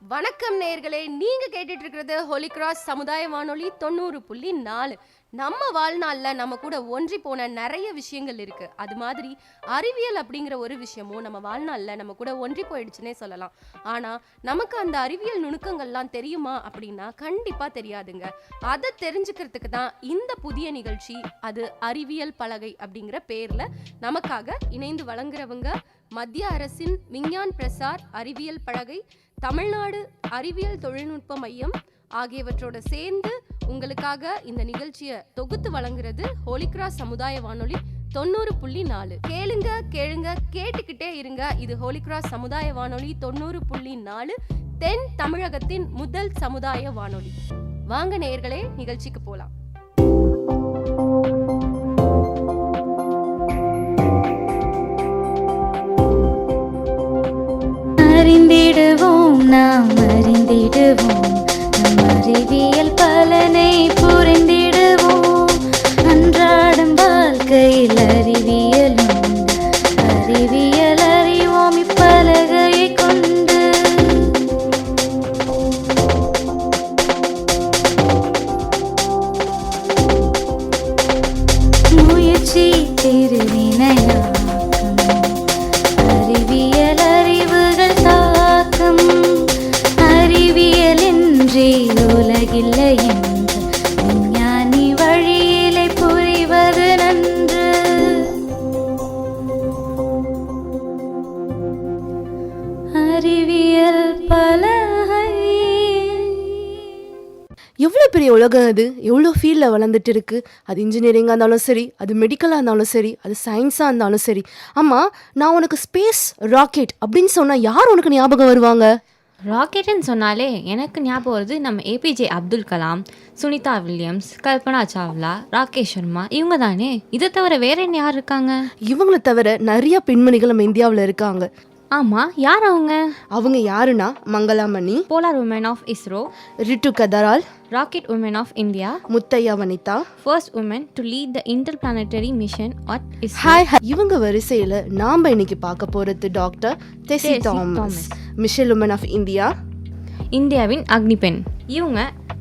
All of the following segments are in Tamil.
வணக்கம் நேயர்களே, நீங்க கேட்டுட்டு இருக்கிறது ஹோலி கிராஸ் சமுதாய வானொலி 90.4. நம்ம வாழ்நாள்ல நம்ம கூட ஒன்றி போன நிறைய விஷயங்கள் இருக்கு. அது மாதிரி அறிவியல் அப்படிங்கிற ஒரு விஷயமும் நம்ம வாழ்நாள்ல நம்ம கூட ஒன்றி போயிடுச்சுன்னே சொல்லலாம். ஆனா நமக்கு அந்த அறிவியல் நுணுக்கங்கள்லாம் தெரியுமா அப்படின்னா கண்டிப்பா தெரியாதுங்க. அதை தெரிஞ்சுக்கிறதுக்கு தான் இந்த புதிய நிகழ்ச்சி, அது அறிவியல் பலகை அப்படிங்கிற பேர்ல நமக்காக இணைந்து வழங்குறவங்க மத்திய அரசின் விஞ்ஞான் பிரசார் அறிவியல் பலகை, தமிழ்நாடு அறிவியல் தொழில்நுட்ப மையம் ஆகியவற்றோட சேர்ந்து உங்களுக்காக இந்த நிகழ்ச்சியை தொகுத்து வழங்குறது ஹோலி கிராஸ் சமுதாய வானொலி 90.4. கேளுங்க கேளுங்க கேட்டுக்கிட்டே இருங்க. இது ஹோலி கிராஸ் சமுதாய வானொலி 90.4, தென் தமிழகத்தின் முதல் சமுதாய வானொலி. வாங்க நேயர்களே, நிகழ்ச்சிக்கு போலாம். அறிந்திடுவோம், நாம் அறிந்திடுவோம், நம் அறிவியல் பலனை புரிந்திடுவோம். அன்றாடம் வாழ்க்கையில் அறிவியல் உண்டு, அறிவியல் அறிவோம் இப்பலகையை கொண்டு. முயற்சி திருவினையாக்கும், அறிவியல் அறிவுகள் தாக்கம். அறிவியலின்றி உலகில்லை என்று விஞ்ஞானி வழியிலே புரிவது நன்று. அறிவியல் பலகை. எவ்வளோ பெரிய உலகம் அது, எவ்வளோ ஃபீல்டில் வளர்ந்துட்டு இருக்கு. அது இன்ஜினியரிங்காக இருந்தாலும் சரி, அது மெடிக்கலாக இருந்தாலும் சரி, அது சயின்ஸாக இருந்தாலும் சரி. ஆமாம், நான் உனக்கு ஸ்பேஸ் ராக்கெட் அப்படின்னு சொன்னால் யார் உனக்கு ஞாபகம் வருவாங்க? ராக்கெட்டுன்னு சொன்னாலே எனக்கு ஞாபகம் வருது நம்ம ஏபிஜே அப்துல் கலாம், சுனிதா வில்லியம்ஸ், கல்பனா சாவ்லா, ராகேஷ் சர்மா, இவங்க தானே. இதை தவிர வேற என்ன யார் இருக்காங்க? இவங்களை தவிர நிறைய பெண்மணிகள் நம்ம இந்தியாவில் இருக்காங்க. ஆமாம், யார் அவங்க? அவங்க யாருன்னா Mangalamani, polar woman of ISRO, Ritu Karidhal, rocket woman of India, Muthayya Vanitha, first woman to lead the interplanetary mission at ISRO. Hi. இவங்க வரிசையில் நாம் இன்னைக்கு பார்க்க போகிறது doctor Tessy Thomas, mission woman of India, இந்தியாவின் அக்னி பெண். இவங்க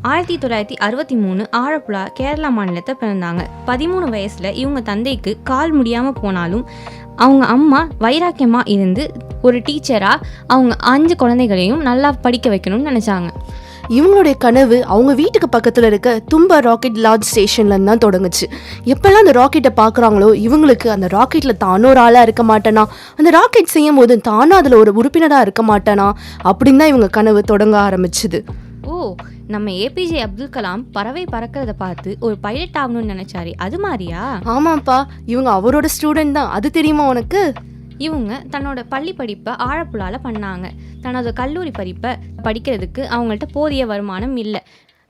1963 ஆழப்புழா கேரளா மாநிலத்தை பிறந்தாங்க. 13 வயசுல இவங்க தந்தைக்கு கால் முடியாமல் போனாலும் அவங்க அம்மா வைராக்கியமாக இருந்து ஒரு டீச்சராக அவங்க 5 குழந்தைகளையும் நல்லா படிக்க வைக்கணும்னு நினச்சாங்க. இவங்களுடைய கனவு அவங்க வீட்டுக்கு பக்கத்தில் இருக்க தும்பா ராக்கெட் லான்ச் ஸ்டேஷன்லேருந்து தான் தொடங்குச்சு. எப்போல்லாம் அந்த ராக்கெட்டை பார்க்குறாங்களோ இவங்களுக்கு அந்த ராக்கெட்டில் தானும் ஒரு ஆளாக இருக்க மாட்டேனா, அந்த ராக்கெட் செய்யும் போது தானும் அதில் ஒரு உறுப்பினராக இருக்க மாட்டேனா அப்படின்னு தான் இவங்க கனவு தொடங்க ஆரம்பிச்சுது. ஓ, நம்ம ஏபிஜே அப்துல் கலாம் பறவை பறக்கிறத பார்த்து ஒரு பைலட் ஆகணும்னு நினைச்சாரு, அது மாதிரியா? ஆமாப்பா, இவங்க அவரோட ஸ்டூடெண்ட் தான். அது தெரியுமா உனக்கு? இவங்க தன்னோட பள்ளி படிப்பை ஆழப்புழால பண்ணாங்க. தன்னோட கல்லூரி படிப்பை படிக்கிறதுக்கு அவங்கள்ட்ட போதிய வருமானம் இல்லை.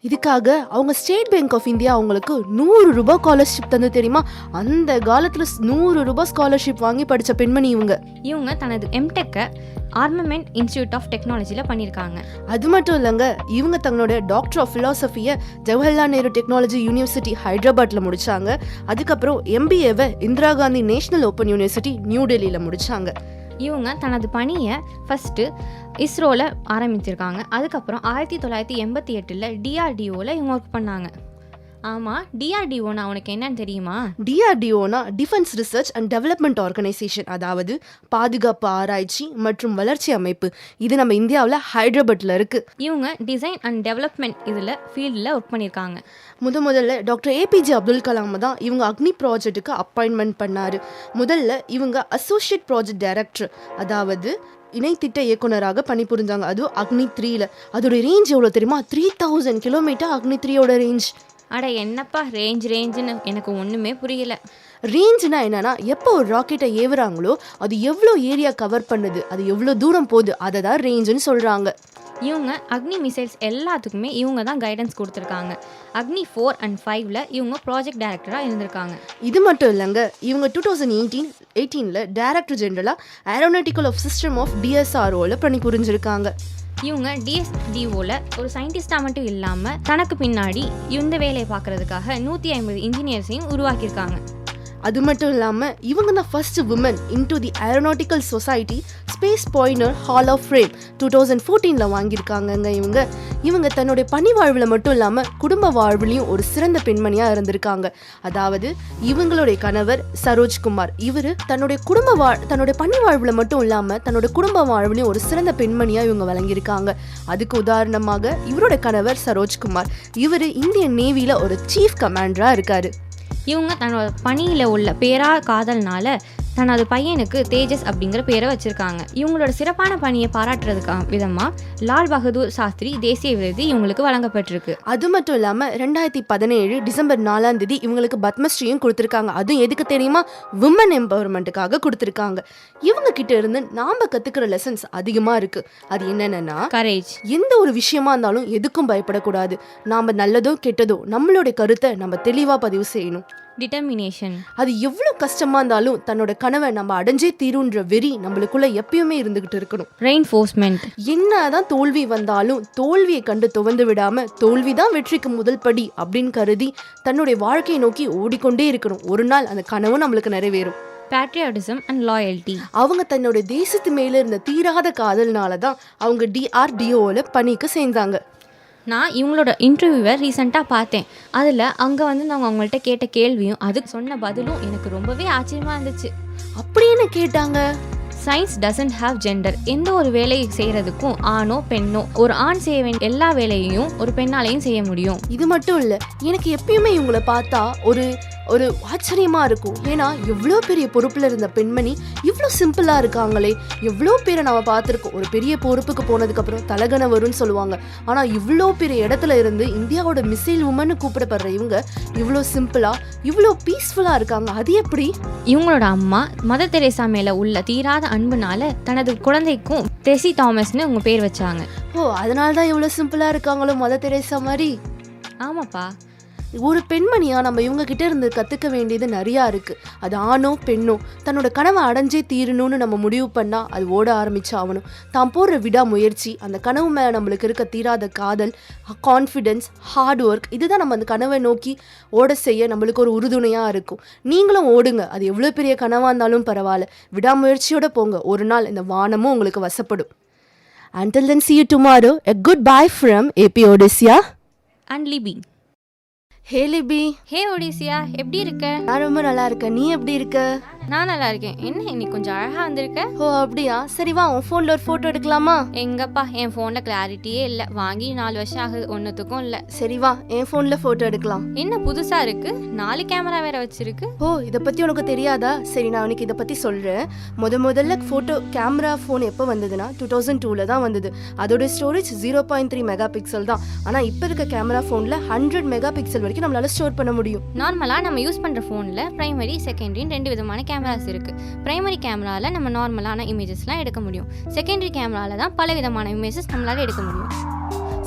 இதுக்காக அவங்க ஸ்டேட் பேங்க் ஆஃப் இந்தியா அவங்களுக்கு 100 ரூபாய் ஸ்காலர்ஷிப் தந்து தெரியுமா? அந்த காலத்தில் 100 ரூபாய் ஸ்காலர்ஷிப் வாங்கி படித்த பெண்மணி இவங்க. இவங்க தனது எம்டெக்கை ஆர்மமெண்ட் இன்ஸ்டியூட் ஆஃப் டெக்னாலஜியில் பண்ணியிருக்காங்க. அது மட்டும் இல்லைங்க, இவங்க தங்களுடைய டாக்டர் ஆஃப் ஃபிலாசபியை ஜவஹர்லால் நேரு டெக்னாலஜி யூனிவர்சிட்டி ஹைதராபாத்தில் முடித்தாங்க. அதுக்கப்புறம் MBAவை Indira Gandhi national open university new டெல்லியில் முடித்தாங்க. இவங்க தனது பணியை ஃபஸ்ட்டு இஸ்ரோவில் ஆரம்பிச்சிருக்காங்க. அதுக்கப்புறம் 1988 DRDOவில் இவங்க ஒர்க் பண்ணாங்க. ஆமாம், DRDOனா உனக்கு என்னன்னு தெரியுமா? DRDOனா defence research and development organisation, அதாவது பாதுகாப்பு ஆராய்ச்சி மற்றும் வளர்ச்சி அமைப்பு. இது நம்ம இந்தியாவில் ஹைதராபாத்தில் இருக்குது. இவங்க டிசைன் அண்ட் டெவலப்மெண்ட் இதில் ஃபீல்டில் ஒர்க் பண்ணியிருக்காங்க. முதல்ல டாக்டர் ஏபிஜே அப்துல் கலாம் தான் இவங்க அக்னி ப்ராஜெக்ட்டுக்கு அப்பாயின்மெண்ட் பண்ணார். முதல்ல இவங்க அசோசியேட் ப்ராஜெக்ட் டைரக்டர், அதாவது இணைத்திட்ட இயக்குனராக பணிபுரிஞ்சாங்க. அதுவும் அக்னி 3ல. அதோட ரேஞ்ச் எவ்வளோ தெரியுமா? 3000 கிலோமீட்டர் அக்னி 3யோட ரேஞ்ச். அட என்னப்பா ரேஞ்சுன்னு எனக்கு ஒன்றுமே புரியல. ரேஞ்சுனா என்னன்னா, எப்போ ஒரு ராக்கெட்டை ஏவுறாங்களோ அது எவ்வளோ ஏரியா கவர் பண்ணுது, அது எவ்வளோ தூரம் போகுது, அதை தான் ரேஞ்சுன்னு சொல்கிறாங்க. இவங்க அக்னி மிசைல்ஸ் எல்லாத்துக்குமே இவங்க தான் கைடன்ஸ் கொடுத்துருக்காங்க. அக்னி 4 and 5ல் இவங்க ப்ராஜெக்ட் டைரக்டராக இருந்திருக்காங்க. இது மட்டும் இல்லைங்க, இவங்க 2018 டைரக்டர் ஜெனரலாக ஏரோநாட்டிக்கல் ஆஃப் சிஸ்டம் ஆஃப் DSROவில் பணிபுரிஞ்சிருக்காங்க. இவங்க DSDOவில் ஒரு சயின்டிஸ்டாக மட்டும் இல்லாமல் தனக்கு பின்னாடி இந்த வேலையை பார்க்குறதுக்காக 150 இன்ஜினியர்ஸையும் உருவாக்கியிருக்காங்க. அது மட்டும் இல்லாமல் இவங்க தான் first women into the aeronautical society space pioneer hall of fame 2014 வாங்கியிருக்காங்கங்க. இவங்க தன்னுடைய பணி வாழ்வில் மட்டும் இல்லாமல் குடும்ப வாழ்விலையும் ஒரு சிறந்த பெண்மணியாக இருந்திருக்காங்க. அதாவது இவங்களுடைய கணவர் சரோஜ்குமார், இவர் தன்னுடைய பணி வாழ்வில் மட்டும் இல்லாமல் தன்னோட குடும்ப வாழ்விலையும் ஒரு சிறந்த பெண்மணியாக இவங்க வழங்கியிருக்காங்க. அதுக்கு உதாரணமாக இவரோட கணவர் சரோஜ்குமார், இவர் இந்தியன் நேவியில் ஒரு சீஃப் கமாண்டராக இருக்காரு. இவங்க தன்னோட பணியில் உள்ள பேரா காதல்னால தனது பையனுக்கு தேஜஸ் அப்படிங்கிற பேரை வச்சுருக்காங்க. இவங்களோட சிறப்பான பணியை பாராட்டுறதுக்காக விதமாக லால் பகதூர் சாஸ்திரி தேசிய விருது இவங்களுக்கு வழங்கப்பட்டிருக்கு. அது மட்டும் இல்லாமல் 2017 டிசம்பர் 4 இவங்களுக்கு பத்மஸ்ரீயும் கொடுத்துருக்காங்க. அதுவும் எதுக்கு தெரியுமா? விமன் எம்பவர்மெண்ட்டுக்காக கொடுத்துருக்காங்க. இவங்க கிட்ட இருந்து நாம் கற்றுக்கிற லெசன்ஸ் அதிகமாக இருக்குது. அது என்னென்னா, கரேஜ். எந்த ஒரு விஷயமா இருந்தாலும் எதுக்கும் பயப்படக்கூடாது. நாம் நல்லதோ கெட்டதோ நம்மளுடைய கருத்தை நம்ம தெளிவாக பதிவு செய்யணும். டிட்டர்மினேஷன். அது எவ்வளோ கஷ்டமாக இருந்தாலும் தன்னோட கனவை நம்ம அடைஞ்சே தீருன்ற வெறி நம்மளுக்குள்ள எப்பயுமே இருந்துகிட்டு இருக்கணும். ரெயின்ஃபோர்ஸ்மெண்ட். என்னதான் தோல்வி வந்தாலும் தோல்வியை கண்டு துவந்து விடாம தோல்விதான் வெற்றிக்கு முதல் படி அப்படின்னு கருதி தன்னுடைய வாழ்க்கையை நோக்கி ஓடிக்கொண்டே இருக்கணும். ஒரு நாள் அந்த கனவும் நம்மளுக்கு நிறைவேறும். Patriotism and loyalty. அவங்க தன்னுடைய தேசத்து மேல இருந்த தீராத காதல்னால தான் அவங்க DRDOல பணிக்கு சேர்ந்தாங்க. நான் இவங்களோட இன்டர்வியூவை ரீசெண்டாக பார்த்தேன். அதில் அங்கே வந்து நாங்கள் அவங்கள்ட்ட கேட்ட கேள்வியும் அதுக்கு சொன்ன பதிலும் எனக்கு ரொம்பவே ஆச்சரியமாக இருந்துச்சு. அப்படி என்ன கேட்டாங்க? Science doesn't have gender. எந்த ஒரு வேலையை செய்கிறதுக்கும் ஆணோ பெண்ணோ, ஒரு ஆண் செய்ய வேண்டிய எல்லா வேலையையும் ஒரு பெண்ணாலையும் செய்ய முடியும். இது மட்டும் இல்லை, எனக்கு எப்பயுமே இவங்களை பார்த்தா ஒரு ஆச்சரியமாக இருக்கும். ஏன்னா எவ்வளோ பெரிய பொறுப்பில் இருந்த பெண்மணி இவ்வளோ சிம்பிளாக இருக்காங்களே. எவ்வளோ பேரை நம்ம பார்த்துருக்கோம், ஒரு பெரிய பொறுப்புக்கு போனதுக்கப்புறம் தலகண வரும்னு சொல்லுவாங்க. ஆனால் இவ்வளோ பெரிய இடத்துல இருந்து இந்தியாவோட மிசைல் உமன்னு கூப்பிடப்படுற இவங்க இவ்வளோ சிம்பிளாக இவ்வளோ பீஸ்ஃபுல்லாக இருக்காங்க. அது எப்படி? இவங்களோட அம்மா மதர் தெரேசா மேலே உள்ள தீராத அன்புனால தனது குழந்தைக்கும் டெசி தாமஸ்னு அவங்க பேர் வச்சாங்க. ஓ, அதனால தான் இவ்வளோ சிம்பிளாக இருக்காங்களோ மதர் தெரேசா மாதிரி. ஆமாப்பா. ஒரு பெண்மணியா நம்ம இவங்க கிட்ட இருந்து கற்றுக்க வேண்டியது நிறையா இருக்குது. அது ஆணோ பெண்ணோ தன்னோட கனவை அடைஞ்சே தீரணும்னு நம்ம முடிவு பண்ணால் அது ஓட ஆரம்பிச்சாகணும். தான் போடுற விடாமுயற்சி, அந்த கனவு மேலே நம்மளுக்கு இருக்க தீராத காதல், கான்ஃபிடென்ஸ், ஹார்ட் ஒர்க், இதுதான் நம்ம அந்த கனவை நோக்கி ஓட செய்ய நம்மளுக்கு ஒரு உறுதுணையாக இருக்கும். நீங்களும் ஓடுங்க, அது எவ்வளோ பெரிய கனவாக இருந்தாலும் பரவாயில்ல. விடாமுயற்சியோட போங்க, ஒரு நாள் இந்த வானமும் உங்களுக்கு வசப்படும். Until then, see you tomorrow. A goodbye from AP Odisha and Libi. Hey Libi. Hey ஒடிசியா, எப்படி இருக்க? நான் ரொம்ப நல்லா இருக்கேன். நீ எப்படி இருக்க? நான் நல்லா இருக்கேன். என்ன இன்னைக்கு கொஞ்சம் அழகா வந்திருக்க? ஓ அப்படியா? சரி வா, உன் ஃபோனில் ஒரு ஃபோட்டோ எடுக்கலாமா? எங்கப்பா, என் ஃபோனில் கிளாரிட்டியே இல்லை. வாங்கி 4 வருஷம் ஆகுது, ஒன்றுத்துக்கும் இல்லை. சரி வா, என் ஃபோனில் ஃபோட்டோ எடுக்கலாம். என்ன புதுசா இருக்கு? 4 கேமரா வேற வச்சிருக்கு. ஓ, இதை பற்றி உனக்கு தெரியாதா? சரி, நான் உனக்கு இதை பற்றி சொல்கிறேன். முதல்ல ஃபோட்டோ கேமரா ஃபோன் எப்போ வந்ததுன்னா 2002 தான் வந்தது. அதோட ஸ்டோரேஜ் 0.3 மெகா பிக்சல் தான். ஆனால் இப்போ இருக்க கேமரா ஃபோனில் 100 மெகா பிக்சல் வரைக்கும் நம்மளால ஸ்டோர் பண்ண முடியும். நார்மலாக நம்ம யூஸ் பண்ணுற ஃபோனில் பிரைமரி செகண்டரின்னு 2 விதமான கேமராஸ் இருக்குது. பிரைமரி கேமராவில் நம்ம நார்மலான இமேஜஸ்லாம் எடுக்க முடியும். செகண்டரி கேமராவில் தான் பல விதமான இமேஜஸ் நம்மளால் எடுக்க முடியும்.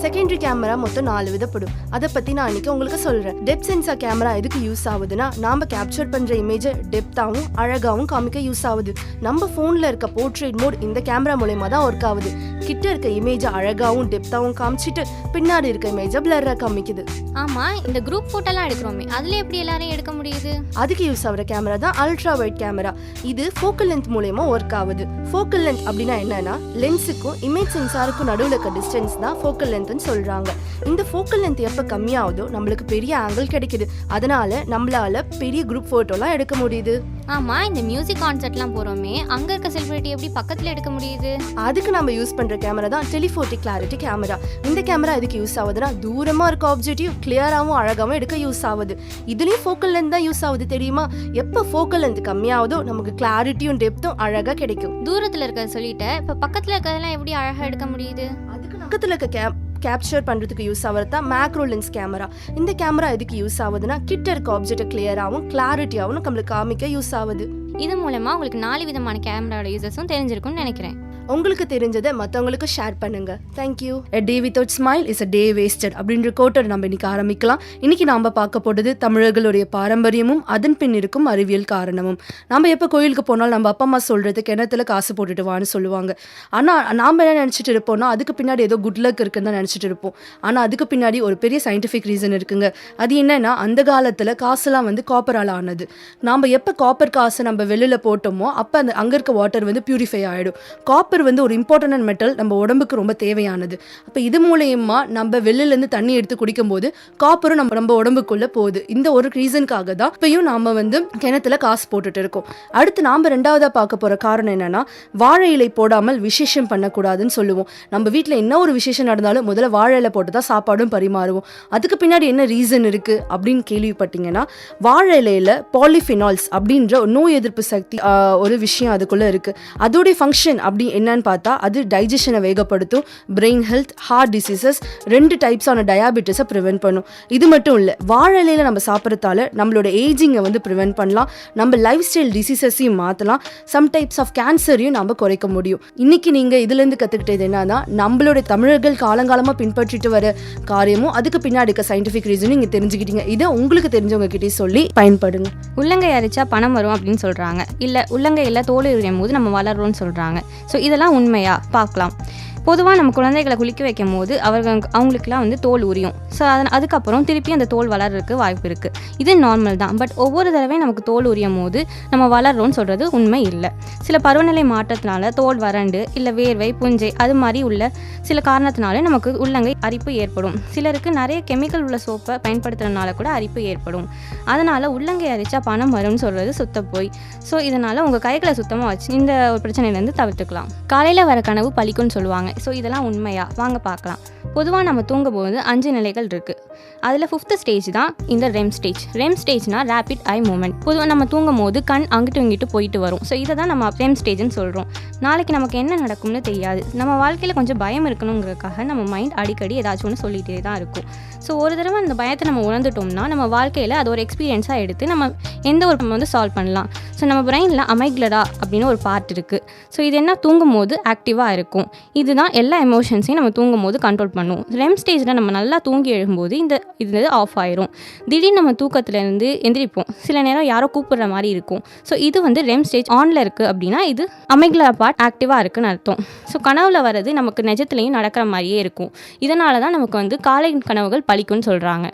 செகண்டரி கேமரா மொத்தம் 4 விதப்படும். அதை பற்றி நான் இன்னைக்கு உங்களுக்கு சொல்கிறேன். டெப்த் சென்சார் கேமரா எதுக்கு யூஸ் ஆகுதுன்னா, நாம் கேப்சர் பண்ணுற இமேஜை டெப்த்தாகவும் அழகாகவும் காமிக்க யூஸ் ஆகுது. நம்ம ஃபோனில் இருக்க போர்ட்ரேட் மோட் இந்த கேமரா மூலயமா தான் ஒர்க் ஆகுது. கிட்ட இருக்க இமேஜை அழகாகவும் டெப்த்தாகவும் காமிச்சிட்டு பின்னாடி இருக்க இமேஜை பிளராக காமிக்குது. ஆமாம், இந்த குரூப் ஃபோட்டோலாம் எடுக்கிறோமே, அதில் எப்படி எல்லாரையும் எடுக்க முடியுது? அதுக்கு யூஸ் ஆகிற கேமரா தான் அல்ட்ரா வைட் கேமரா. இது ஃபோக்கல் லென்த் மூலயமா ஒர்க் ஆகுது. ஃபோக்கல் லென்த் அப்படின்னா என்னன்னா, லென்ஸுக்கும் இமேஜ் சென்சாருக்கும் நடுவில் இருக்க டிஸ்டன்ஸ் தான் ஃபோக்கல் லென்த்னு சொல்றாங்க. இந்த ஃபோக்கல் லென்த் எப்போ கம்மியாகுதோ நம்மளுக்கு பெரிய ஆங்கிள் கிடைக்குது. அதனால நம்மளால பெரிய குரூப் ஃபோட்டோலாம் எடுக்க முடியுது. ஆமாம், இந்த மியூசிக் கான்சர்ட்லாம் போகிறோமே, அங்கே இருக்க செலிபிரிட்டி எப்படி பக்கத்தில் எடுக்க முடியுது? அதுக்கு நம்ம யூஸ் பண்ணுற கேமரா தான் டெலிஃபோட்டோ கிளாரிட்டி கேமரா. இந்த கேமரா எதுக்கு யூஸ் ஆகுதுன்னா, தூரமாக இருக்க ஆப்ஜெக்டிவ் கிளியராகவும் அழகாகவும் எடுக்க யூஸ் ஆகுது. இதுலேயும் ஃபோக்கல் லென்த் தான் யூஸ் ஆகுது தெரியுமா? எப்போ ஃபோக்கல் லென்த் கம்மியாகுதோ நமக்கு கிளாரிட்டியும் டெப்த்தும் அழகாக கிடைக்கும். தூரத்தில் இருக்கிறத சொல்லிட்டு இப்போ பக்கத்தில் இருக்கிறதெல்லாம் எப்படி அழகாக எடுக்க முடியுது? அதுக்கு பக்கத்தில் இருக்க கேப்சர் பண்ணுறதுக்கு யூஸ் ஆகிறது தான் மேக்ரோ லென்ஸ் கேமரா. இந்த கேமரா எதுக்கு யூஸ் ஆகுதுன்னா, கிட்ட இருக்க ஆப்ஜெக்டை கிளியராகவும் கிளாரிட்டியாகவும் நம்மளுக்கு காமிக்க யூஸ் ஆகுது. இது மூலமா உங்களுக்கு 4 விதமான கேமராவோட யூசஸும் தெரிஞ்சிருக்கும்னு நினைக்கிறேன். உங்களுக்கு தெரிஞ்சதை மற்றவங்களுக்கு ஷேர் பண்ணுங்க. Thank you. A day without smile is a day wasted அப்படின்ற கோட்டர் நம்ம இன்னைக்கு ஆரம்பிக்கலாம். இன்னைக்கு நாம பார்க்க போறது தமிழர்களுடைய பாரம்பரியமும் அதன் பின் இருக்கும் அறிவியல் காரணமும். நம்ம எப்போ கோயிலுக்கு போனாலும் நம்ம அப்பா அம்மா சொல்றது கிணத்துல காசு போட்டுட்டு வான்னு சொல்லுவாங்க. ஆனால் நாம் என்ன நினச்சிட்டு இருப்போம்னா அதுக்கு பின்னாடி ஏதோ குட் லக் இருக்குன்னு தான் நினச்சிட்டு இருப்போம். ஆனால் அதுக்கு பின்னாடி ஒரு பெரிய சயின்டிஃபிக் ரீசன் இருக்குங்க. அது என்னன்னா அந்த காலத்தில் காசுலாம் வந்து காப்பரால் ஆனது. நாம் எப்போ காப்பர் காசை நம்ம வெளியில் போட்டோமோ அப்போ அந்த அங்கே இருக்க வாட்டர் வந்து பியூரிஃபை ஆகிடும். காப்பர் வந்து ஒரு இம்பார்ட்டன்ட் மெட்டல், நம்ம உடம்புக்கு ரொம்ப தேவையானது. அப்போ இது மூலயமா நம்ம வெளியிலேருந்து தண்ணி எடுத்து குடிக்கும் போது காப்பரும் நம்ம உடம்புக்குள்ளே போகுது. இந்த ஒரு ரீசனுக்காக தான் இப்பயும் நாம் வந்து கிணத்துல காசு போட்டுட்டு இருக்கோம். அடுத்து நாம் ரெண்டாவதாக பார்க்க போகிற காரணம் என்னன்னா வாழை இலை போடாமல் விசேஷம் பண்ணக்கூடாதுன்னு சொல்லுவோம். நம்ம வீட்டில் என்ன ஒரு விசேஷம் நடந்தாலும் முதல்ல வாழை இலை போட்டு தான் சாப்பாடும் பரிமாறுவோம். அதுக்கு பின்னாடி என்ன ரீசன் இருக்குது அப்படின்னு கேள்விப்பட்டீங்கன்னா வாழை இலையில் பாலிஃபினால்ஸ் அப்படின்ற நோய் எதிர்ப்பு சக்தி ஒரு விஷயம் அதுக்குள்ளே இருக்குது. அதோடைய ஃபங்க்ஷன் அப்படி என்னன்னு பார்த்தா அது டைஜஷனை வேகப்படுத்தும், பிரெயின் ஹெல்த், ஹார்ட் டிசீசஸ், 2 டைப்ஸான டயாபெட்டிஸை ப்ரிவென்ட் பண்ணும். இது மட்டும் இல்லை, வாழை இலையில நம்ம சாப்பிட்றதால நம்மளோட ஏஜிங்கை வந்து ப்ரிவென்ட் பண்ணலாம், நம்ம லைஃப் ஸ்டைல் டிசீசஸையும் மாற்றலாம், சம் டைப்ஸ் ஆஃப் கேன்சரையும் நம்ம குறைக்க முடியும். இன்னைக்கு நீங்கள் இதுலேருந்து கற்றுக்கிட்டது என்னன்னா நம்மளோட தமிழர்கள் காலங்காலமாக பின்பற்றிட்டு வர காரியமும் அதுக்கு பின்னாடி இருக்க சயின்டிஃபிக் ரீசனும் நீங்கள் தெரிஞ்சுக்கிட்டீங்க. இதை உங்களுக்கு தெரிஞ்சவங்க கிட்டே சொல்லி பயன்படுங்க. உள்ளங்கை அரைச்சா பணம் வரும் அப்படின்னு சொல்கிறாங்க, இல்லை உள்ளங்கையில் தோல் உரியும் போது நம்ம வளர்றோம்னு சொல்கிறாங்க. ஸோ இதெல்லாம் உண்மையா பார்க்கலாம். பொதுவாக நம்ம குழந்தைகளை குளிக்க வைக்கும் போது அவங்களுக்குலாம் வந்து தோல் உரியும். ஸோ அதுக்கப்புறம் திருப்பி அந்த தோல் வளர்றதுக்கு வாய்ப்பு இருக்குது. இது நார்மல் தான். பட் ஒவ்வொரு தடவையும் நமக்கு தோல் உரியும் போது நம்ம வளர்றோம்னு சொல்கிறது உண்மை இல்லை. சில பருவநிலை மாற்றத்தினால தோல் வறண்டு இல்லை வேர்வை, புஞ்சை அது மாதிரி உள்ள சில காரணத்தினால நமக்கு உள்ளங்கை அரிப்பு ஏற்படும். சிலருக்கு நிறைய கெமிக்கல் உள்ள சோப்பை பயன்படுத்துறதுனால கூட அரிப்பு ஏற்படும். அதனால் உள்ளங்கை அரிச்சா பணம் வரும்னு சொல்கிறது சுத்த போய். ஸோ இதனால் உங்கள் கைகளை சுத்தமாக வச்சு இந்த ஒரு பிரச்சனையிலேருந்து தவிர்த்துக்கலாம். காலையில் வர கனவு பலிக்கும்னு சொல்லுவாங்க. ஸோ இதெல்லாம் உண்மையா வாங்க பார்க்கலாம். பொதுவாக நம்ம தூங்கும்போது 5 நிலைகள் இருக்குது. அதில் 5th ஸ்டேஜ் தான் இந்த ரெம் ஸ்டேஜ். ரெம் ஸ்டேஜ்னா ரேபிட் ஐ மூமெண்ட். பொதுவாக நம்ம தூங்கும் போது கண் அங்கிட்டு இங்கிட்டு போயிட்டு வரும். ஸோ இதை தான் நம்ம ரெம் ஸ்டேஜ்னு சொல்கிறோம். நாளைக்கு நமக்கு என்ன நடக்கும்னு தெரியாது. நம்ம வாழ்க்கையில் கொஞ்சம் பயம் இருக்கணுங்கிறதுக்காக நம்ம மைண்ட் அடிக்கடி ஏதாச்சும் ஒன்று சொல்லிகிட்டே தான் இருக்கும். ஸோ ஒரு தடவை அந்த பயத்தை நம்ம உணர்ந்துட்டோம்னா நம்ம வாழ்க்கையில் அது ஒரு எக்ஸ்பீரியன்ஸாக எடுத்து நம்ம எந்த ஒரு வந்து சால்வ் பண்ணலாம். ஸோ நம்ம பிரெயினில் அமைக்லடா அப்படின்னு ஒரு பார்ட் இருக்குது. ஸோ இது என்ன தூங்கும் போது ஆக்டிவாக இருக்கும். இதுதான் எல்லா எமோஷன்ஸையும் நம்ம தூங்கும் போது கண்ட்ரோல் பண்ணுவோம். ரெம் ஸ்டேஜில் நம்ம நல்லா தூங்கி எழும்போது இது ஆஃப் ஆயிரும். திடீர்னு நம்ம தூக்கத்துலேருந்து எந்திரிப்போம். சில நேரம் யாரோ கூப்பிடுற மாதிரி இருக்கும். ஸோ இது வந்து ரெம் ஸ்டேஜ் ஆனில் இருக்குது அப்படின்னா இது அமைக்லடா பார்ட் ஆக்டிவாக இருக்குன்னு அர்த்தம். ஸோ கனவுல வர்றது நமக்கு நிஜத்துலையும் நடக்கிற மாதிரியே இருக்கும். இதனால தான் நமக்கு வந்து காலை கனவுகள் பலிக்கும்னு சொல்கிறாங்க.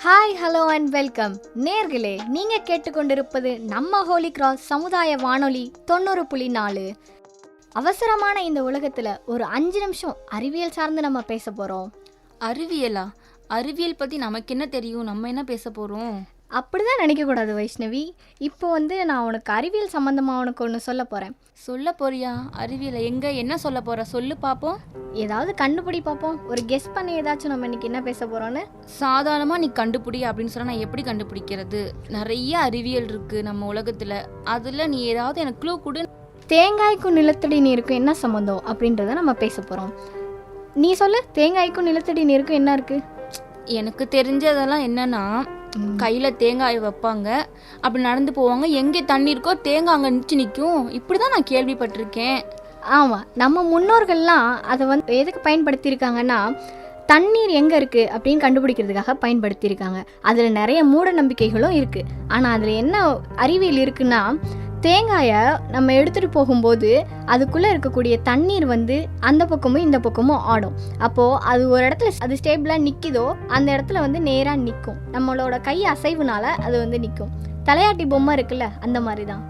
Hi, hello and welcome. நேர்களே, நீங்கள் கேட்டுக்கொண்டிருப்பது நம்ம ஹோலி கிராஸ் சமுதாய வானொலி 90.4. அவசரமான இந்த உலகத்தில் ஒரு 5 நிமிஷம் அறிவியல் சார்ந்து நம்ம பேச போகிறோம். அறிவியலா? அறிவியல் பற்றி நமக்கு என்ன தெரியும்? நம்ம என்ன பேச போகிறோம்? அப்படி தான் நினைக்கக்கூடாது வைஷ்ணவி. இப்போ வந்து நான் உனக்கு அறிவியல் சம்மந்தமாக உனக்கு ஒன்று சொல்ல போகிறேன். சொல்ல போறியா? அறிவியலை எங்கே என்ன சொல்ல போகிற? சொல்லு பார்ப்போம். ஏதாவது கண்டுபிடி பார்ப்போம். ஒரு கெஸ் பண்ணி ஏதாச்சும் நம்ம இன்னைக்கு என்ன பேச போகிறோன்னு. சாதாரணமாக நீ கண்டுபிடி அப்படின்னு சொன்னால் நான் எப்படி கண்டுபிடிக்கிறது? நிறைய அறிவியல் இருக்குது நம்ம உலகத்தில். அதில் நீ ஏதாவது எனக்கு க்ளூ கொடு. தேங்காய்க்கும் நிலத்தடி நீருக்கும் என்ன சம்மந்தம் அப்படின்றத நம்ம பேச போகிறோம். நீ சொல்லு, தேங்காய்க்கும் நிலத்தடி நீருக்கும் என்ன இருக்குது? எனக்கு தெரிஞ்சதெல்லாம் என்னன்னா, கையில் தேங்காய் வைப்பாங்க, அப்படி நடந்து போவாங்க, எங்கே தண்ணி இருக்கோ தேங்காய் அங்கே நிற்கும். இப்படி தான் நான் கேள்விப்பட்டிருக்கேன். ஆமாம், நம்ம முன்னோர்கள்லாம் அதை வந்து எதுக்கு பயன்படுத்தியிருக்காங்கன்னா தண்ணீர் எங்கே இருக்குது அப்படின்னு கண்டுபிடிக்கிறதுக்காக பயன்படுத்தியிருக்காங்க. அதில் நிறைய மூட நம்பிக்கைகளும் இருக்குது. ஆனால் அதில் என்ன அறிவியல் இருக்குன்னா, தேங்காயை நம்ம எடுத்துகிட்டு போகும்போது அதுக்குள்ளே இருக்கக்கூடிய தண்ணீர் வந்து அந்த பக்கமும் இந்த பக்கமும் ஆடும். அப்போது அது ஒரு இடத்துல அது ஸ்டேபிளாக நிற்கிதோ அந்த இடத்துல வந்து நேராக நிற்கும். நம்மளோட கை அசைவுனால அது வந்து நிற்கும். தலையாட்டி பொம்மை இருக்குல்ல, அந்த மாதிரி தான்.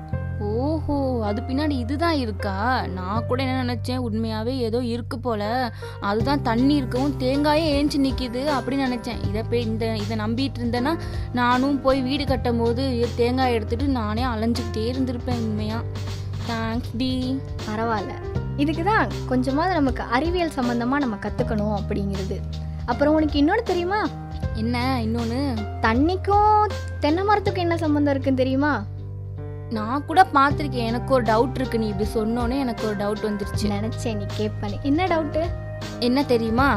ஓஹோ, அது பின்னாடி இதுதான் இருக்கா? நான் கூட என்ன நினச்சேன், உண்மையாகவே ஏதோ இருக்கு போல், அதுதான் தண்ணி இருக்கவும் தேங்காயே ஏஞ்சி நிற்கிது அப்படின்னு நினச்சேன். இதை நம்பிட்டு இருந்தேன்னா நானும் போய் வீடு கட்டும் போது தேங்காய் எடுத்துகிட்டு நானே அலைஞ்சிக்கிட்டே இருந்திருப்பேன். உண்மையாக தேங்க்ஸ் டி. பரவாயில்ல, இதுக்கு தான் கொஞ்சமாவது நமக்கு அறிவியல் சம்மந்தமாக நம்ம கற்றுக்கணும் அப்படிங்கிறது. அப்புறம் உனக்கு இன்னொன்று தெரியுமா? என்ன இன்னொன்று? தண்ணிக்கும் தென்னை மரத்துக்கும் என்ன சம்மந்தம் இருக்குன்னு தெரியுமா? நான் கூட பார்த்துருக்கேன். எனக்கு ஒரு டவுட் இருக்கு. நீ இப்படி சொன்னோன்னே எனக்கு ஒரு டவுட் வந்துருச்சு. நினச்சேன் நீ கேட்பேன். என்ன டவுட்டு? என்ன தெரியுமா,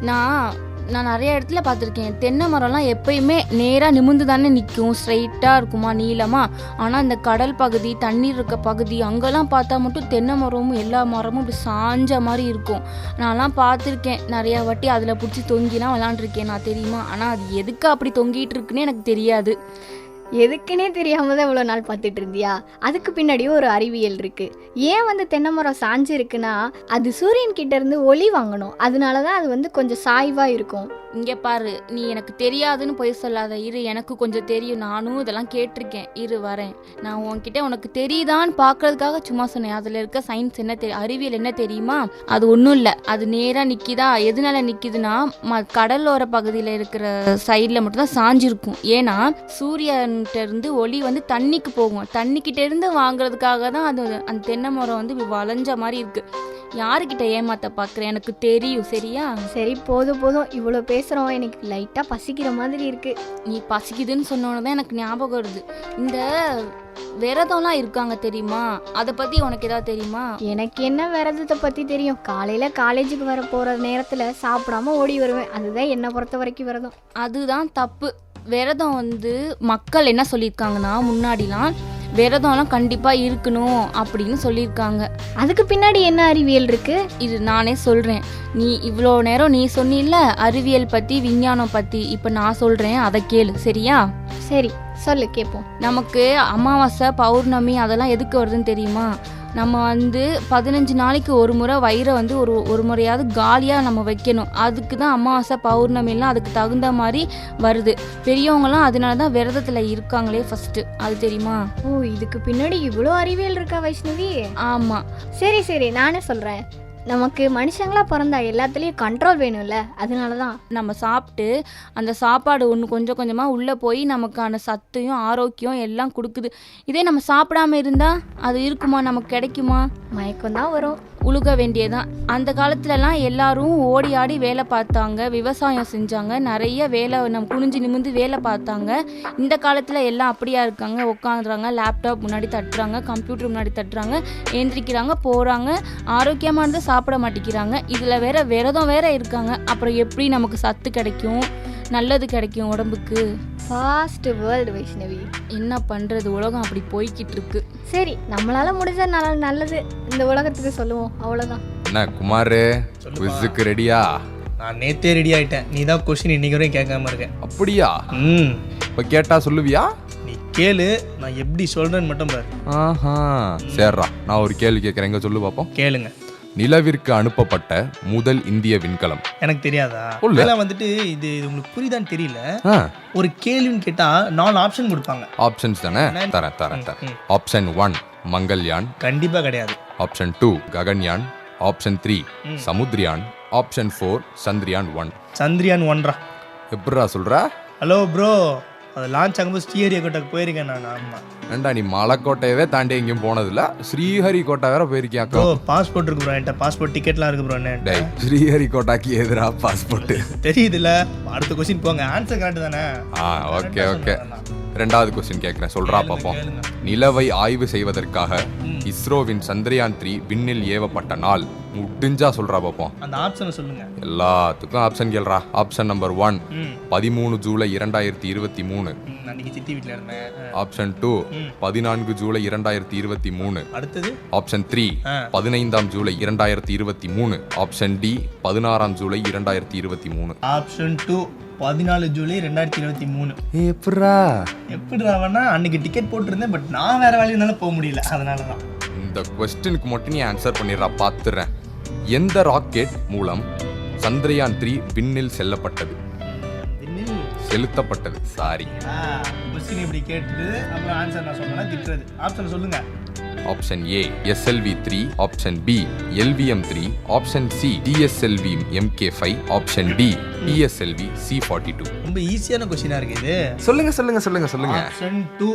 நான் நிறைய இடத்துல பார்த்துருக்கேன். தென்னை மரம்லாம் எப்பயுமே நேராக நிமிர்ந்து தானே நிற்கும், ஸ்ட்ரைட்டாக இருக்குமா, நீளமாக. ஆனால் இந்த கடல் பகுதி, தண்ணீர் இருக்க பகுதி, அங்கெல்லாம் பார்த்தா மட்டும் தென்னை மரமும் எல்லா மரமும் இப்படி சாஞ்ச மாதிரி இருக்கும். நான்லாம் பார்த்துருக்கேன் நிறையா வாட்டி. அதில் பிடிச்சி தொங்கிலாம் விளாண்டுருக்கேன் நான், தெரியுமா? ஆனால் அது எதுக்கு அப்படி தொங்கிட்டு இருக்குன்னு எனக்கு தெரியாது. எதுக்குன்னே தெரியாம தான் இவ்வளோ நாள் பார்த்துட்டு இருந்தியா? அதுக்கு பின்னாடியும் ஒரு அறிவியல் இருக்கு. ஏன் தென்னை மரம் சாஞ்சு இருக்குன்னா, அது சூரியன் கிட்ட இருந்து ஒளி வாங்கணும். அதனால தான் அது கொஞ்சம் சாய்வா இருக்கும். இங்கே பாரு, நீ எனக்கு தெரியாதுன்னு போய் சொல்லாத. இரு, எனக்கு கொஞ்சம் தெரியும். நானும் இதெல்லாம் கேட்டிருக்கேன். இரு வரேன். நான் உன்கிட்ட உனக்கு தெரியுதான்னு பார்க்கறதுக்காக சும்மா சொன்னேன். அதில் இருக்க சயின்ஸ் என்ன அறிவியல் என்ன தெரியுமா? அது ஒன்றும் இல்லை. அது நேராக நிற்கிதா? எதனால நிற்கிதுன்னா, கடலோர பகுதியில் இருக்கிற சைடில் மட்டும்தான் சாஞ்சிருக்கும். ஏன்னா சூரியன்கிட்ட இருந்து ஒளி தண்ணிக்கு போகும். தண்ணிக்கிட்ட இருந்து வாங்குறதுக்காக தான் அது அந்த தென்னை மரம் வளைஞ்ச மாதிரி இருக்கு. யாருக்கிட்ட ஏமாத்த பார்க்குறேன்? எனக்கு தெரியும். சரியா? சரி, போதும் இவ்வளோ பேசுகிறோம். எனக்கு லைட்டாக பசிக்கிற மாதிரி இருக்கு. நீ பசிக்குதுன்னு சொன்னோன்னு தான் எனக்கு ஞாபகம் வருது. இந்த விரதம்லாம் இருக்காங்க தெரியுமா? அதை பற்றி உனக்கு ஏதாவது தெரியுமா? எனக்கு என்ன விரதத்தை பற்றி தெரியும்? காலையில் காலேஜுக்கு வர போகிற நேரத்தில் சாப்பிடாம ஓடி வருவேன். அதுதான் என்னை பொறுத்த வரைக்கும் விரதம். அதுதான் தப்பு. விரதம் மக்கள் என்ன சொல்லியிருக்காங்கன்னா, முன்னாடிலாம் விரதம்லாம் கண்டிப்பாக இருக்கணும் அப்படின்னு சொல்லியிருக்காங்க. அதுக்கு பின்னாடி என்ன அறிவியல் இருக்கு? இது நானே சொல்கிறேன். நீ இவ்வளோ நேரம் நீ சொன்னில்ல அறிவியல் பற்றி, விஞ்ஞானம் பற்றி. இப்போ நான் சொல்கிறேன், அதை கேளு. சரியா? சரி, சொல்லு கேட்போம். நமக்கு அமாவாசை, பௌர்ணமி அதெல்லாம் எதுக்கு வருதுன்னு தெரியுமா? நம்ம 15 நாளைக்கு ஒரு முறை வயிறை ஒரு முறையாவது காலியாக நம்ம வைக்கணும். அதுக்கு தான் அமாவாசை, பௌர்ணமிலாம் அதுக்கு தகுந்த மாதிரி வருது. பெரியவங்களாம் அதனால தான் விரதத்தில் இருக்காங்களே ஃபஸ்ட்டு. அது தெரியுமா? ஓ, இதுக்கு பின்னாடி இவ்வளோ அறிவியல் இருக்கா வைஷ்ணவி? ஆமாம். சரி, நானே சொல்கிறேன். நமக்கு மனுஷங்களா பிறந்தா எல்லாத்துலேயும் கண்ட்ரோல் வேணும்ல, அதனால தான் நம்ம சாப்பிட்டு அந்த சாப்பாடு கொஞ்சம் கொஞ்சமாக உள்ளே போய் நமக்கான சத்தையும் ஆரோக்கியம் எல்லாம் கொடுக்குது. இதே நம்ம சாப்பிடாம இருந்தால் அது இருக்குமா? நமக்கு கிடைக்குமா? மயக்கம் தான் வரும், உழுக வேண்டியதான். அந்த காலத்துலலாம் எல்லாரும் ஓடி ஆடி வேலை பார்த்தாங்க, விவசாயம் செஞ்சாங்க, நிறைய வேலை நம்ம குனிஞ்சு நிமிந்து வேலை பார்த்தாங்க. இந்த காலத்தில் எல்லாம் அப்படியா இருக்காங்க? உட்காந்துறாங்க, லேப்டாப் முன்னாடி தட்டுறாங்க, கம்ப்யூட்டர் முன்னாடி தட்டுறாங்க, ஏந்திரிக்கிறாங்க, போகிறாங்க, ஆரோக்கியமானதை சாப்பிட மாட்டேங்கிறாங்க. இதில் வேற விரதம் வேற இருக்காங்க. அப்புறம் எப்படி நமக்கு சத்து கிடைக்கும், நல்லது கிடைக்கும் உடம்புக்கு? Fast world Vaishnavi. என்ன பண்ணுறது, உலகம் அப்படி போய்கிட்டு இருக்கு. சரி, நம்மளால முடிஞ்ச நல்லது இந்த உலகத்துக்கு சொல்லுவோம், அவ்வளோதான். என்ன குமாரு, குவிஸுக்கு ரெடியா? நான் நேத்தே ரெடி ஆயிட்டேன். நீ தான் கொஸ்டின் இன்னைக்கு வரையும் கேட்காம இருக்கேன். அப்படியா? இப்போ கேட்டா சொல்லுவியா? நீ கேளு, நான் எப்படி சொல்றேன்னு மட்டும் பாரு. ஆஹா, சரிடா. நான் ஒரு கேள்வி கேட்குறேன், எங்க சொல்லு பார்ப்போம். கேளுங்க. நிலவிற்கு அனுப்பப்பட்ட முதல் இந்திய விண்கலம். எனக்கு தெரியாதா? இது உங்களுக்கு புரியுதான்னு தெரியல. ஒரு கேள்வின்னு கேட்டா 4 ஆப்ஷன் கொடுப்பாங்க. ஆப்ஷன்ஸ் தானே? தரேன். ஆப்ஷன் 1 மங்கள்யான். கண்டிப்பா கிடையாது. Option 2 Gaganyaan. Option 3 Samudrayaan. Option 4 Chandrayaan 1. Chandrayaan 1ரா? எப்படிடா சொல்ற? ஹலோ ப்ரோ, அது லான்ச் ஆகும்போது ஸ்ரீஹரிகோட்டாக்கு போயிருக்கேன் நான். ஆமா. ஏண்டா நீ மலைக்கோட்டையவே தாண்டி எங்கேயும் போனதில்ல, ஸ்ரீஹரிகோட்டா வேற போயிருக்கியா? ப்ரோ, பாஸ்போர்ட் இருக்கு ப்ரோ, என்கிட்ட பாஸ்போர்ட் டிக்கெட்லாம் இருக்கு ப்ரோ. என்ன ஸ்ரீஹரிகோட்டாக்கு எதிரா பாஸ்போர்ட்? தெரியுதுல்ல. அடுத்த கொஸ்டின் போங்க. ஆன்சர் கரெக்ட் தானே? ஓகே. ரெண்டாவது கொஸ்டின் கேட்குறேன், சொல்றா பார்ப்போம். நிலவை ஆய்வு செய்வதற்காக இஸ்ரோவின் சந்திரயான் 3 விண்ணில் ஏவப்பட்ட நாள் முடிஞ்சா சொல்றா பார்ப்போம். அந்த ஆப்ஷனை சொல்லுங்க. எல்லாத்துக்கும் ஆப்ஷன் கேள்றா. ஆப்ஷன் நம்பர் 1 13 ஜூலை 2023. அன்னைக்கு சித்தி வீட்ல இருந்தேன். ஆப்ஷன் 2 14 ஜூலை 2023. அடுத்தது ஆப்ஷன் 3 15 ஜூலை 2023. ஆப்ஷன் டி 16 ஜூலை 2023. ஆப்ஷன் 2 14 ஜூலை 2023. எப்படிராவனா அன்னைக்கு டிக்கெட் போட்டிருந்தேன், பட் நான் வேற வேலைக்கு என்னால போக முடியல, அதனால தான். இந்த கொஸ்டினுக்கு மட்டும் நீ ஆன்சர் பண்ணிடுறா, பார்த்துறேன். எந்த ராக்கெட் மூலம் சந்திரயான் 3 விண்ணில் செலுத்தப்பட்டது? சாரி, கொஸ்டின் இப்படி கேட்டு அப்புறம் ஆன்சர் நான் சொன்னா திட்டுறது. ஆப்ஷன் சொல்லுங்க. Option A SLV-3. Option B LVM-3. Option C DSLV MK5. Option D PSLV C42. ரொம்ப ஈஸியான கொஸ்டினா இருக்கு இது. சொல்லுங்க. ஆப்ஷன் 2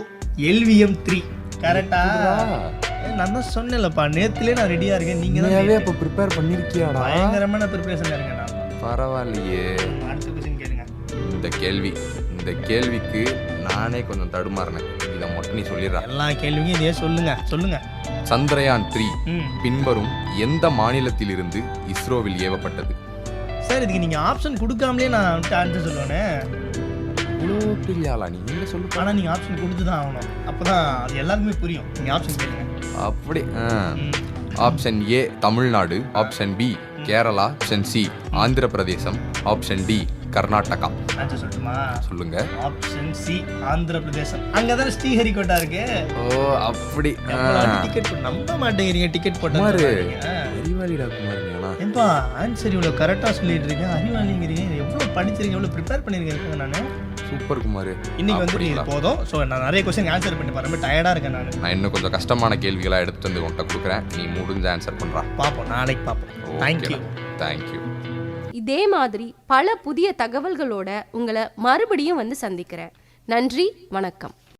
LVM-3 கரெக்டா? நான் தான் சொன்னேன்லப்பா, நேத்துலயே நான் ரெடியா இருக்கேன். நீங்க தான் அப்ப ப்ரிப்பேர் பண்ணிருக்கியாடா? பயங்கரமான ப்ரிப்பரேஷன்ல இருக்கேன் நான். பரவாயில்லையே. அடுத்த கொஸ்டின் கேளுங்க. இந்த கேள்விக்கு நானே கொஞ்சம் தடுமாறினேன். இதை மட்டும் நீ சொல்லிடுற. எல்லா கேள்வியும் இதே சொல்லுங்க. சந்திரயான் 3 ம். பின்வரும் எந்த மாநிலத்திலிருந்து இஸ்ரோவில் ஏவப்பட்டது? சார் இதுக்கு நீங்க ஆப்ஷன் கொடுக்காமலே நான் ஆன்சர் சொல்லுவேனே. இவ்வளோ பெரிய ஆளா நீங்க சொல்லு. ஆனா நீங்க ஆப்ஷன் கொடுத்து தான் ஆகணும், அப்பதான் அது எல்லாருக்குமே புரியும். நீங்க ஆப்ஷன் கேளுங்க. அப்படி option A Tamil Nadu, option B Kerala, option C Andhra Pradesh, option D Karnataka. Answer சொல்லட்டுமா? சொல்லுங்க. ஆப்ஷன் சி ஆந்திர பிரதேசம். அங்கதான் ஸ்ரீஹரிகோட்டா இருக்கு. ஓ அப்படி. டிக்கெட் நம்ப மாட்டேங்கிறீங்க. டிக்கெட் குமார் போட்டு அறிவாளிடா குமார். ஏன்பா ஆன்சர் இவ்வளவு கரெக்டா சொல்லிட்டு இருக்கேன், அறிவாளிங்கிறீங்க. எவ்வளவு படிச்சிருக்கீங்க, எவ்வளவு ப்ரிப்பேர் பண்ணிருக்கேன் நானு. சூப்பர் குமார். இன்னைக்கு வந்து இது போதும். ஸோ நான் நிறைய கொஸ்டின் ஆன்சர் பண்ணி ரொம்ப டயர்டா இருக்கேன் நான் இன்னும் கொஞ்சம் கஷ்டமான கேள்விகளா எடுத்துட்டு வந்து உன்கிட்ட கொடுக்குறேன். நீ முடிஞ்ச ஆன்சர் பண்றா. பார்ப்போம், நாளைக்கு பார்ப்போம். தேங்க்யூ. இதே மாதிரி பல புதிய தகவல்களோட உங்களை மறுபடியும் வந்து சந்திக்கிறேன். நன்றி, வணக்கம்.